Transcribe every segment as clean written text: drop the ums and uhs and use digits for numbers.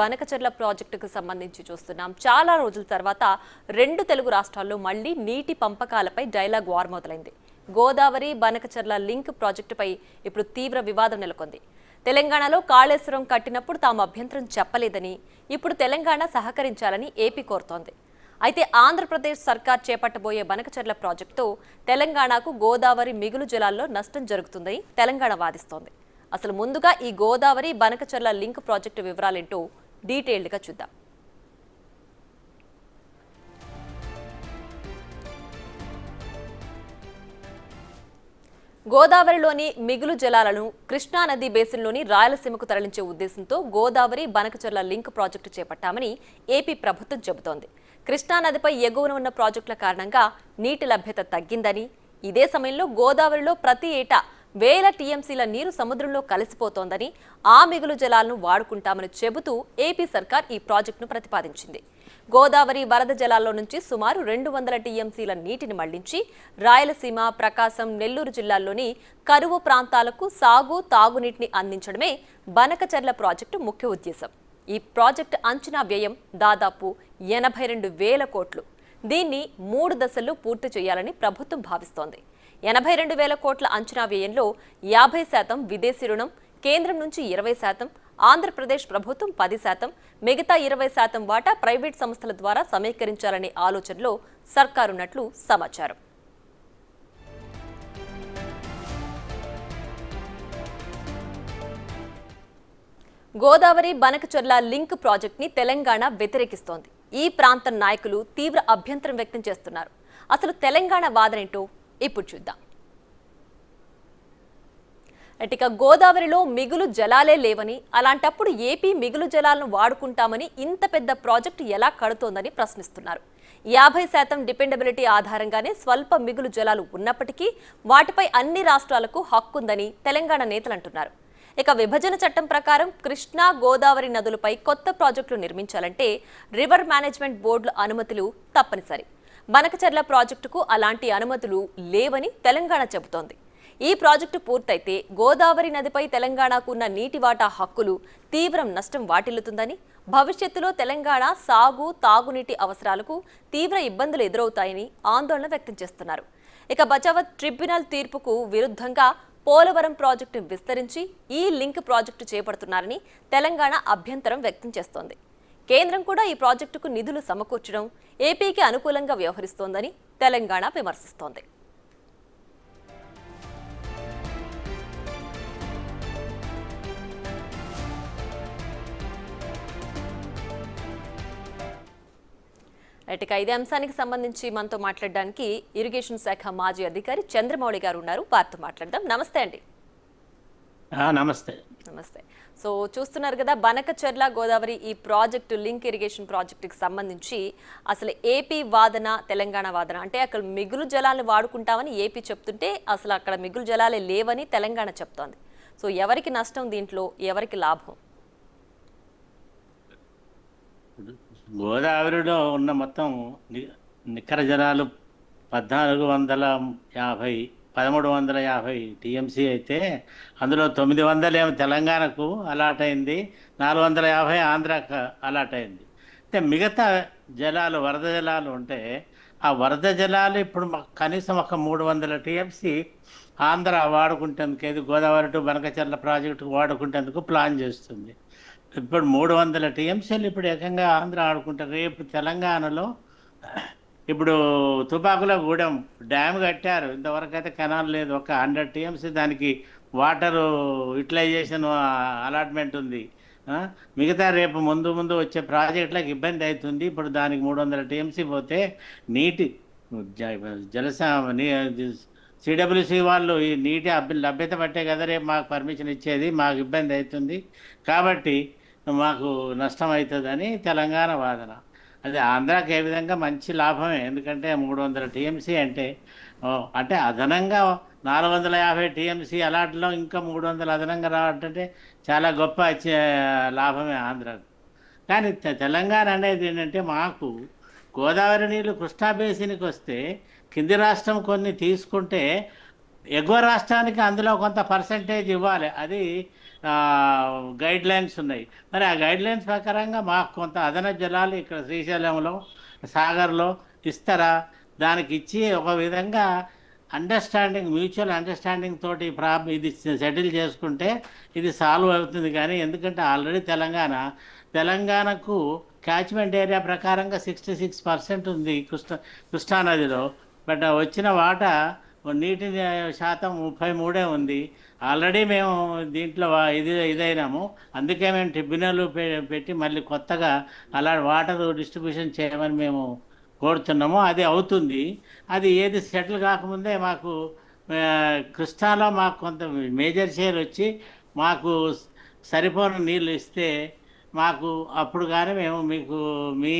బనకచెర్ల ప్రాజెక్టుకు సంబంధించి చూస్తున్నాం. చాలా రోజుల తర్వాత రెండు తెలుగు రాష్ట్రాల్లో మళ్లీ నీటి పంపకాలపై డైలాగ్ వార్ మొదలైంది. గోదావరి బనకచెర్ల లింక్ ప్రాజెక్టుపై ఇప్పుడు తీవ్ర వివాదం నెలకొంది. తెలంగాణలో కాళేశ్వరం కట్టినప్పుడు తాము అభ్యంతరం చెప్పలేదని, ఇప్పుడు తెలంగాణ సహకరించాలని ఏపీ కోరుతోంది. అయితే ఆంధ్రప్రదేశ్ సర్కార్ చేపట్టబోయే బనకచెర్ల ప్రాజెక్టుతో తెలంగాణకు గోదావరి మిగులు జలాల్లో నష్టం జరుగుతుందని తెలంగాణ వాదిస్తోంది. అసలు ముందుగా ఈ గోదావరి బనకచెర్ల లింక్ ప్రాజెక్టు వివరాలేంటో డీటెయిల్డ్గా చూద్దాం. గోదావరిలోని మిగులు జలాలను కృష్ణానది బేసిన్లోని రాయలసీమకు తరలించే ఉద్దేశంతో గోదావరి బనకచెర్ల లింక్ ప్రాజెక్టు చేపట్టామని ఏపీ ప్రభుత్వం చెబుతోంది. కృష్ణానదిపై ఎగువన ఉన్న ప్రాజెక్టుల కారణంగా నీటి లభ్యత తగ్గిందని, ఇదే సమయంలో గోదావరిలో ప్రతి ఏటా వేల టీఎంసీల నీరు సముద్రంలో కలిసిపోతోందని, ఆ మిగులు జలాలను వాడుకుంటామని చెబుతూ ఏపీ సర్కార్ ఈ ప్రాజెక్టును ప్రతిపాదించింది. గోదావరి వరద జలాల్లో నుంచి సుమారు 200 టీఎంసీల నీటిని మళ్లించి రాయలసీమ, ప్రకాశం, నెల్లూరు జిల్లాల్లోని కరువు ప్రాంతాలకు సాగు, తాగునీటిని అందించడమే బనకచెర్ల ప్రాజెక్టు ముఖ్య ఉద్దేశం. ఈ ప్రాజెక్టు అంచనా వ్యయం దాదాపు 82,000 కోట్లు. దీన్ని 3 దశల్లో పూర్తి చేయాలని ప్రభుత్వం భావిస్తోంది. 82,000 కోట్ల అంచనా వ్యయంలో 50% విదేశీ రుణం, కేంద్రం నుంచి 20%, ఆంధ్రప్రదేశ్ ప్రభుత్వం 10%, మిగతా 20% వాటా ప్రైవేట్ సంస్థల ద్వారా సమీకరించాలనే ఆలోచనలో సర్కారున్నట్లు సమాచారం. గోదావరి బనకచెర్ల లింక్ ప్రాజెక్ట్ ని తెలంగాణ వ్యతిరేకిస్తోంది. ఈ ప్రాంతం నాయకులు తీవ్ర అభ్యంతరం వ్యక్తం చేస్తున్నారు. అసలు తెలంగాణ వాదనేంటో ఇప్పుడు చూద్దాం. ఇక గోదావరిలో మిగులు జలాలే లేవని, అలాంటప్పుడు ఏపీ మిగులు జలాలను వాడుకుంటామని ఇంత పెద్ద ప్రాజెక్టు ఎలా కడుతోందని ప్రశ్నిస్తున్నారు. 50% డిపెండబిలిటీ ఆధారంగానే స్వల్ప మిగులు జలాలు ఉన్నప్పటికీ వాటిపై అన్ని రాష్ట్రాలకు హక్కుందని తెలంగాణ నేతలు అంటున్నారు. ఇక విభజన చట్టం ప్రకారం కృష్ణా, గోదావరి నదులపై కొత్త ప్రాజెక్టులు నిర్మించాలంటే రివర్ మేనేజ్మెంట్ బోర్డుల అనుమతులు తప్పనిసరి. బనకచెర్ల ప్రాజెక్టుకు అలాంటి అనుమతులు లేవని తెలంగాణ చెబుతోంది. ఈ ప్రాజెక్టు పూర్తయితే గోదావరి నదిపై తెలంగాణకు ఉన్న నీటి వాటా హక్కులు తీవ్రం నష్టం వాటిల్లుతుందని, భవిష్యత్తులో తెలంగాణ సాగు, తాగునీటి అవసరాలకు తీవ్ర ఇబ్బందులు ఎదురవుతాయని ఆందోళన వ్యక్తం చేస్తున్నారు. ఇక బచావత్ ట్రిబ్యునల్ తీర్పుకు విరుద్ధంగా పోలవరం ప్రాజెక్టు విస్తరించి ఈ లింక్ ప్రాజెక్టు చేపడుతున్నారని తెలంగాణ అభ్యంతరం వ్యక్తం చేస్తోంది. కేంద్రం కూడా ఈ ప్రాజెక్టుకు నిధులు సమకూర్చడం ఏపీకి అనుకూలంగా వ్యవహరిస్తోందని తెలంగాణ విమర్శిస్తోంది. ఇక ఇదే అంశానికి సంబంధించి మనతో మాట్లాడడానికి ఇరిగేషన్ శాఖ మాజీ అధికారి చంద్రమౌళి గారు ఉన్నారు. వారితో మాట్లాడదాం. నమస్తే అండి. నమస్తే. నమస్తే. సో చూస్తున్నారు కదా, బనకచెర్ల గోదావరి ఈ ప్రాజెక్టు లింక్ ఇరిగేషన్ ప్రాజెక్టుకి సంబంధించి అసలు ఏపీ వాదన, తెలంగాణ వాదన. అంటే అక్కడ మిగులు జలాలను వాడుకుంటామని ఏపీ చెప్తుంటే అసలు అక్కడ మిగులు జలాలే లేవని తెలంగాణ చెప్తోంది. సో ఎవరికి నష్టం దీంట్లో, ఎవరికి లాభం? గోదావరిలో ఉన్న మొత్తం నికర జలాలు 1350 టీఎంసీ అయితే అందులో 900 ఏమో తెలంగాణకు అలాట్ అయింది, 450 ఆంధ్రాకు అలాట్ అయింది. అంటే మిగతా జలాలు, వరద జలాలు ఉంటే ఆ వరద జలాలు ఇప్పుడు కనీసం ఒక 300 టీఎంసీ ఆంధ్ర వాడుకుంటేందుకు, ఏది గోదావరి టు బనకచెర్ల ప్రాజెక్టు వాడుకుంటేందుకు ప్లాన్ చేస్తుంది. ఇప్పుడు 300 టీఎంసీలు ఇప్పుడు ఏకంగా ఆంధ్ర ఆడుకుంటారు. రేపు తెలంగాణలో ఇప్పుడు తుపాకులగూడెం డ్యామ్ కట్టారు, ఇంతవరకు అయితే కెనాల్ లేదు. ఒక 100 టీఎంసీ దానికి వాటరు యూటిలైజేషన్ అలాట్మెంట్ ఉంది. మిగతా రేపు ముందు వచ్చే ప్రాజెక్టులకు ఇబ్బంది అవుతుంది. ఇప్పుడు దానికి 300 టీఎంసీ పోతే నీటి సిడబ్ల్యూసి వాళ్ళు ఈ నీటి లభ్యత పట్టే కదా రేపు మాకు పర్మిషన్ ఇచ్చేది, మాకు ఇబ్బంది అవుతుంది కాబట్టి మాకు నష్టం అవుతుందని తెలంగాణ వాదన. అది ఆంధ్రాకి ఏ విధంగా మంచి లాభమే, ఎందుకంటే 300 టీఎంసీ అంటే అదనంగా 450 టీఎంసీ అలాట్లో ఇంకా 300 అదనంగా రావటంటే చాలా గొప్ప లాభమే ఆంధ్రాకు. కానీ తెలంగాణ అనేది ఏంటంటే, మాకు గోదావరి నీళ్ళు కృష్ణా బేసిన్కి వస్తే కింది రాష్ట్రం కొన్ని తీసుకుంటే ఎగువ రాష్ట్రానికి అందులో కొంత పర్సంటేజ్ ఇవ్వాలి. అది గైడ్ లైన్స్ ఉన్నాయి. మరి ఆ గైడ్ లైన్స్ ప్రకారంగా మాకు కొంత అదనపు జలాలు ఇక్కడ శ్రీశైలంలో సాగర్లో ఇస్తారా? దానికి ఇచ్చి ఒక విధంగా అండర్స్టాండింగ్, మ్యూచువల్ అండర్స్టాండింగ్ తోటి ఇది సెటిల్ చేసుకుంటే ఇది సాల్వ్ అవుతుంది. కానీ ఎందుకంటే ఆల్రెడీ తెలంగాణకు క్యాచ్మెంట్ ఏరియా ప్రకారంగా 66% ఉంది కృష్ణానదిలో. బట్ వచ్చిన వాటా నీటి శాతం 33 ఉంది. ఆల్రెడీ మేము దీంట్లో ఇదైనాము. అందుకే మేము ట్రిబ్యునల్ పెట్టి మళ్ళీ కొత్తగా అలా వాటర్ డిస్ట్రిబ్యూషన్ చేయమని మేము కోరుతున్నాము. అది అవుతుంది. అది ఏది సెటిల్ కాకముందే మాకు కృష్ణాలో మాకు కొంత మేజర్ షేర్ వచ్చి మాకు సరిపోని నీళ్ళు ఇస్తే మాకు అప్పుడు కానీ మేము మీకు మీ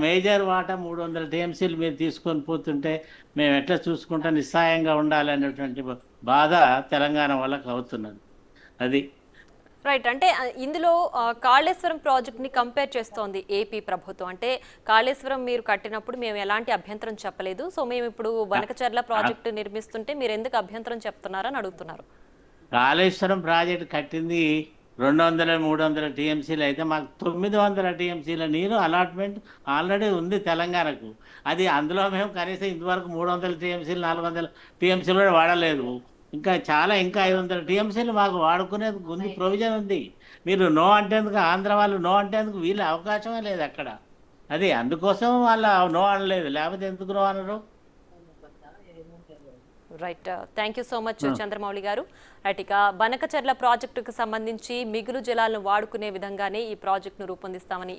మేజర్ వాటా 300 టీఎంసీలు మీరు తీసుకొని పోతుంటే మేము ఎట్లా చూసుకుంటా నిస్సాయంగా ఉండాలనేటువంటి బాధ తెలంగాణ వాళ్ళకి అవుతున్నది. అది రైట్. అంటే ఇందులో కాళేశ్వరం ప్రాజెక్ట్ని కంపేర్ చేస్తోంది ఏపీ ప్రభుత్వం. అంటే కాళేశ్వరం మీరు కట్టినప్పుడు మేము ఎలాంటి అభ్యంతరం చెప్పలేదు, సో మేము ఇప్పుడు బనకచర్ల ప్రాజెక్టు నిర్మిస్తుంటే మీరు ఎందుకు అభ్యంతరం చెప్తున్నారని అడుగుతున్నారు. కాళేశ్వరం ప్రాజెక్టు కట్టింది 200-300 టీఎంసీలు అయితే మాకు 900 టీఎంసీల నీరు అలాట్మెంట్ ఆల్రెడీ ఉంది తెలంగాణకు. అది అందులో మేము కనీసం ఇంతవరకు 300 టీఎంసీలు 400 టీఎంసీలు కూడా వాడలేదు. ఇంకా 500 టీఎంసీలు మాకు వాడుకునేందుకు ఉంది, ప్రొవిజన్ ఉంది. మీరు నో అంటేందుకు, ఆంధ్ర వాళ్ళు నో అంటేందుకు వీళ్ళ అవకాశమే లేదు అక్కడ. అది అందుకోసం వాళ్ళు నో అనలేదు, లేకపోతే ఎందుకు నో అనరు? Right. Thank you so much Chandramouli గారు. రైట్, ఇక బనకచర్ల ప్రాజెక్టుకు సంబంధించి మిగులు జలాలను వాడుకునే విధంగానే ఈ ప్రాజెక్టును రూపొందిస్తామని